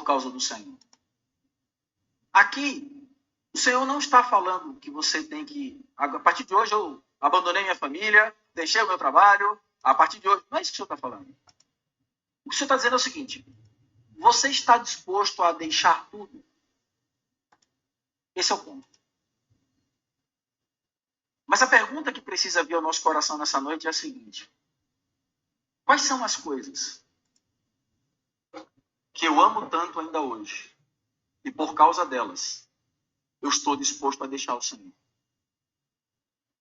causa do Senhor. Aqui, o Senhor não está falando que você tem que... A partir de hoje eu abandonei minha família, deixei o meu trabalho, a partir de hoje... Não é isso que o Senhor está falando. O que o Senhor está dizendo é o seguinte: você está disposto a deixar tudo? Esse é o ponto. Mas a pergunta que precisa vir ao nosso coração nessa noite é a seguinte: quais são as coisas que eu amo tanto ainda hoje e por causa delas eu estou disposto a deixar o Senhor?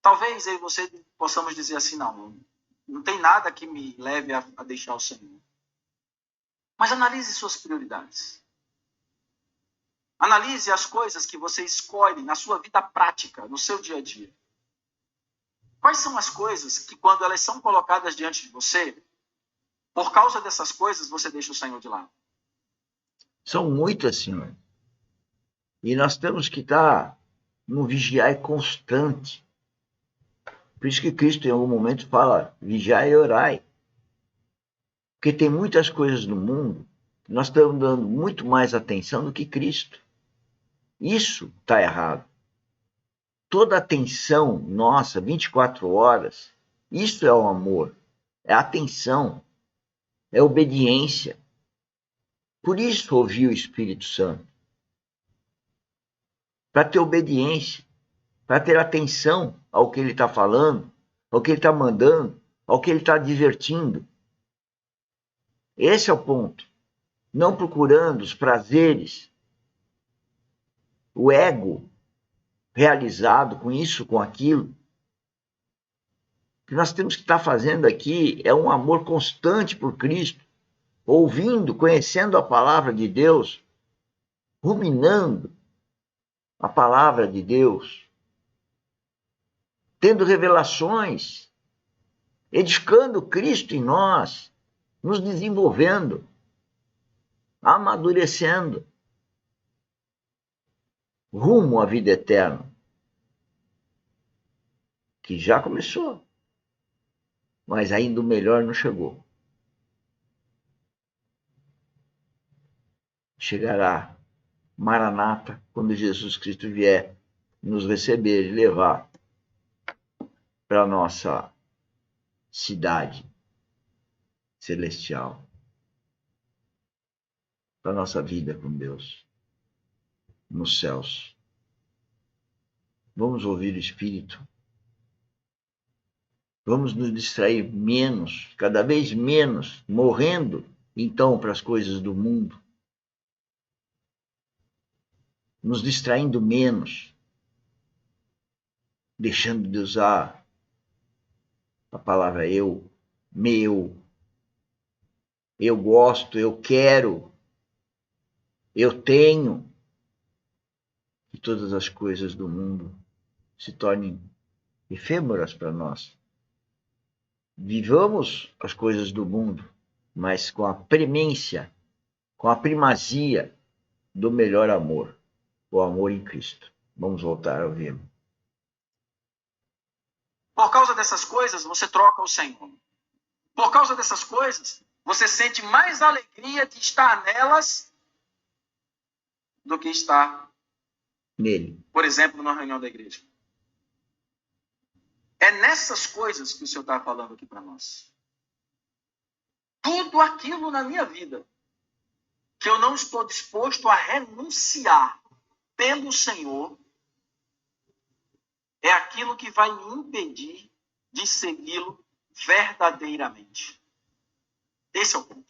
Talvez eu e você possamos dizer assim: não tem nada que me leve a deixar o Senhor. Mas analise suas prioridades. Analise as coisas que você escolhe na sua vida prática, no seu dia a dia. Quais são as coisas que, quando elas são colocadas diante de você, por causa dessas coisas, você deixa o Senhor de lado? São muitas, Senhor. E nós temos que estar no vigiar constante. Por isso que Cristo, em algum momento, fala: vigiai e orai. Porque tem muitas coisas no mundo que nós estamos dando muito mais atenção do que Cristo. Isso está errado. Toda atenção nossa, 24 horas, isso é o amor, é atenção, é obediência. Por isso ouvi o Espírito Santo. Para ter obediência, para ter atenção ao que ele está falando, ao que ele está mandando, ao que ele está divertindo. Esse é o ponto. Não procurando os prazeres, o ego realizado com isso, com aquilo. O que nós temos que estar fazendo aqui é um amor constante por Cristo, ouvindo, conhecendo a palavra de Deus, ruminando a palavra de Deus, tendo revelações, edificando Cristo em nós, nos desenvolvendo, amadurecendo, rumo à vida eterna, que já começou, mas ainda o melhor não chegou. Chegará, Maranata, quando Jesus Cristo vier nos receber e levar para a nossa cidade celestial, para a nossa vida com Deus, nos céus. Vamos ouvir o Espírito. Vamos nos distrair menos, cada vez menos, morrendo, então, para as coisas do mundo. Nos distraindo menos, deixando de usar a palavra eu, meu, eu gosto, eu quero, eu tenho. Que todas as coisas do mundo se tornem efêmeras para nós. Vivamos as coisas do mundo, mas com a premência, com a primazia do melhor amor, o amor em Cristo. Vamos voltar a ouvir. Por causa dessas coisas, você troca o Senhor. Por causa dessas coisas, você sente mais alegria de estar nelas do que estar nele. Por exemplo, numa reunião da igreja. É nessas coisas que o Senhor está falando aqui para nós. Tudo aquilo na minha vida que eu não estou disposto a renunciar pelo Senhor é aquilo que vai me impedir de segui-lo verdadeiramente. Esse é o ponto.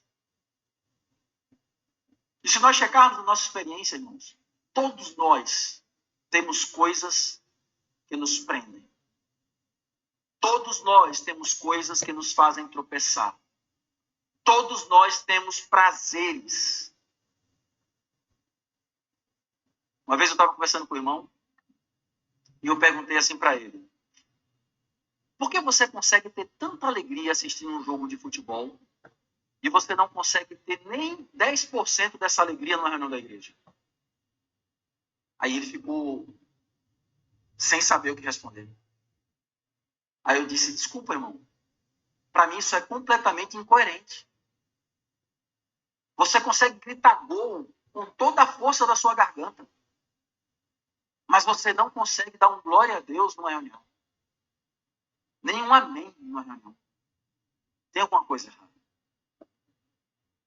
E se nós checarmos a nossa experiência, irmãos, todos nós temos coisas que nos prendem. Todos nós temos coisas que nos fazem tropeçar. Todos nós temos prazeres. Uma vez eu estava conversando com o irmão e eu perguntei assim para ele: por que você consegue ter tanta alegria assistindo um jogo de futebol e você não consegue ter nem 10% dessa alegria numa reunião da igreja? Aí ele ficou sem saber o que responder. Aí eu disse: desculpa, irmão. Para mim isso é completamente incoerente. Você consegue gritar gol com toda a força da sua garganta. Mas você não consegue dar um glória a Deus numa reunião. Nem um amém numa reunião. Tem alguma coisa errada.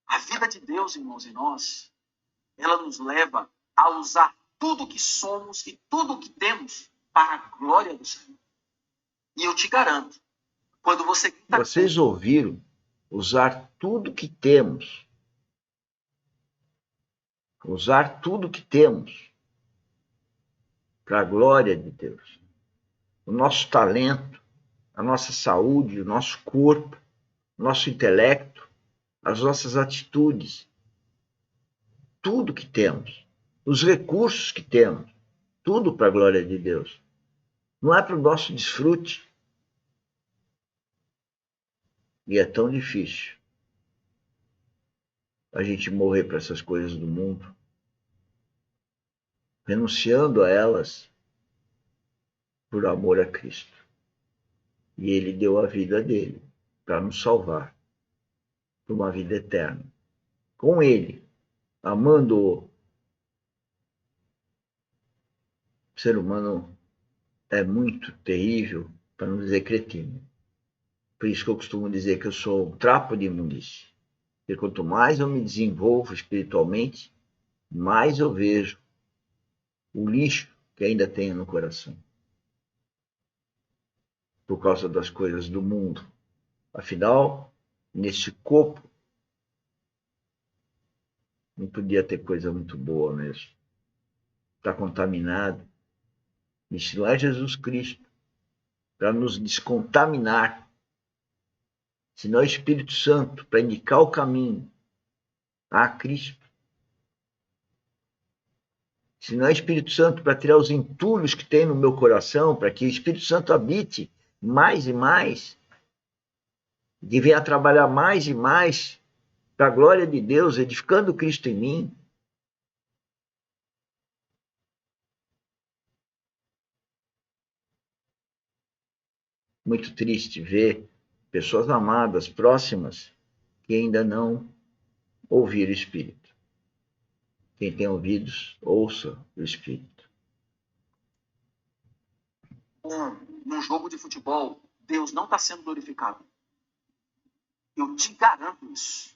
A vida de Deus, irmãos, em nós, ela nos leva a usar tudo que somos e tudo que temos para a glória do Senhor. E eu te garanto, quando você grita... Vocês ouviram? Usar tudo que temos. Usar tudo que temos para a glória de Deus. O nosso talento, a nossa saúde, o nosso corpo, o nosso intelecto, as nossas atitudes, tudo que temos, os recursos que temos, tudo para a glória de Deus. Não é para o nosso desfrute. E é tão difícil a gente morrer para essas coisas do mundo, renunciando a elas por amor a Cristo. E Ele deu a vida dele para nos salvar, por uma vida eterna. Com Ele, amando-o. O ser humano é muito terrível, para não dizer cretino. Por isso que eu costumo dizer que eu sou um trapo de imundície. E quanto mais eu me desenvolvo espiritualmente, mais eu vejo o lixo que ainda tenho no coração. Por causa das coisas do mundo. Afinal, nesse corpo, não podia ter coisa muito boa mesmo. Está contaminado. E se não é Jesus Cristo para nos descontaminar, se não é o Espírito Santo para indicar o caminho a Cristo, se não é o Espírito Santo para tirar os entulhos que tem no meu coração, para que o Espírito Santo habite mais e mais, que venha trabalhar mais e mais para a glória de Deus, edificando Cristo em mim. Muito triste ver pessoas amadas, próximas, que ainda não ouviram o Espírito. Quem tem ouvidos, ouça o Espírito. Num jogo de futebol, Deus não está sendo glorificado. Eu te garanto isso.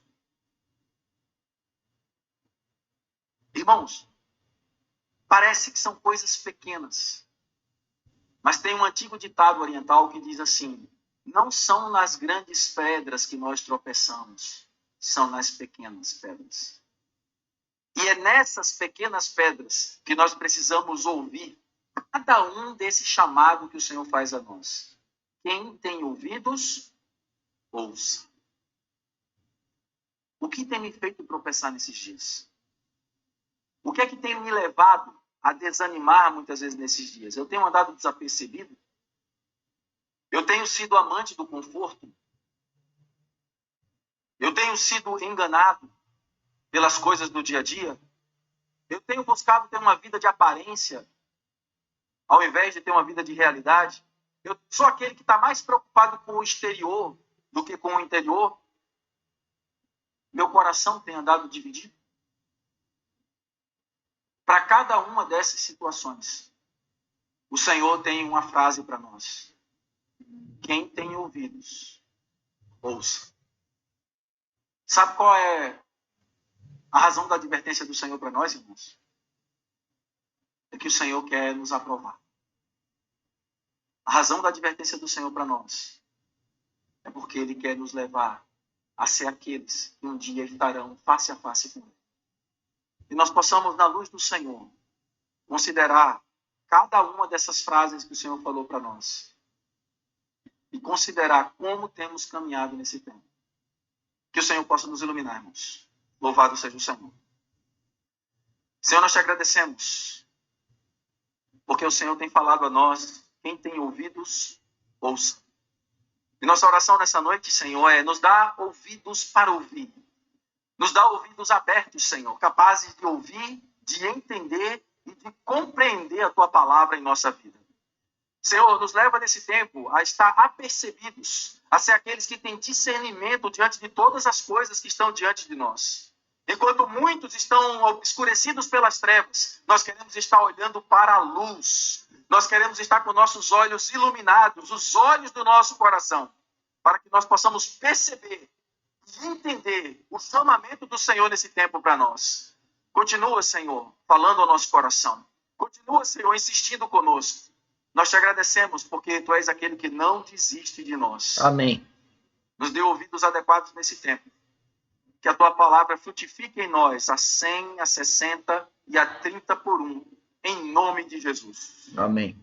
Irmãos, parece que são coisas pequenas. Mas tem um antigo ditado oriental que diz assim: não são nas grandes pedras que nós tropeçamos, são nas pequenas pedras. E é nessas pequenas pedras que nós precisamos ouvir cada um desse chamado que o Senhor faz a nós. Quem tem ouvidos, ouça. O que tem me feito tropeçar nesses dias? O que é que tem me levado a desanimar muitas vezes nesses dias? Eu tenho andado desapercebido? Eu tenho sido amante do conforto? Eu tenho sido enganado pelas coisas do dia a dia? Eu tenho buscado ter uma vida de aparência ao invés de ter uma vida de realidade? Eu sou aquele que está mais preocupado com o exterior do que com o interior? Meu coração tem andado dividido? Para cada uma dessas situações, o Senhor tem uma frase para nós. Quem tem ouvidos, ouça. Sabe qual é a razão da advertência do Senhor para nós, irmãos? É que o Senhor quer nos aprovar. A razão da advertência do Senhor para nós é porque Ele quer nos levar a ser aqueles que um dia estarão face a face com Ele. E nós possamos, na luz do Senhor, considerar cada uma dessas frases que o Senhor falou para nós. E considerar como temos caminhado nesse tempo. Que o Senhor possa nos iluminar, irmãos. Louvado seja o Senhor. Senhor, nós te agradecemos. Porque o Senhor tem falado a nós. Quem tem ouvidos, ouça. E nossa oração nessa noite, Senhor, é nos dar ouvidos para ouvir. Nos dá ouvidos abertos, Senhor, capazes de ouvir, de entender e de compreender a Tua palavra em nossa vida. Senhor, nos leva nesse tempo a estar apercebidos, a ser aqueles que têm discernimento diante de todas as coisas que estão diante de nós. Enquanto muitos estão obscurecidos pelas trevas, nós queremos estar olhando para a luz. Nós queremos estar com nossos olhos iluminados, os olhos do nosso coração, para que nós possamos perceber e entender o chamamento do Senhor nesse tempo para nós. Continua, Senhor, falando ao nosso coração. Continua, Senhor, insistindo conosco. Nós te agradecemos porque Tu és aquele que não desiste de nós. Amém. Nos dê ouvidos adequados nesse tempo. Que a Tua palavra frutifique em nós a 100, a 60 e a 30 por 1. Em nome de Jesus. Amém.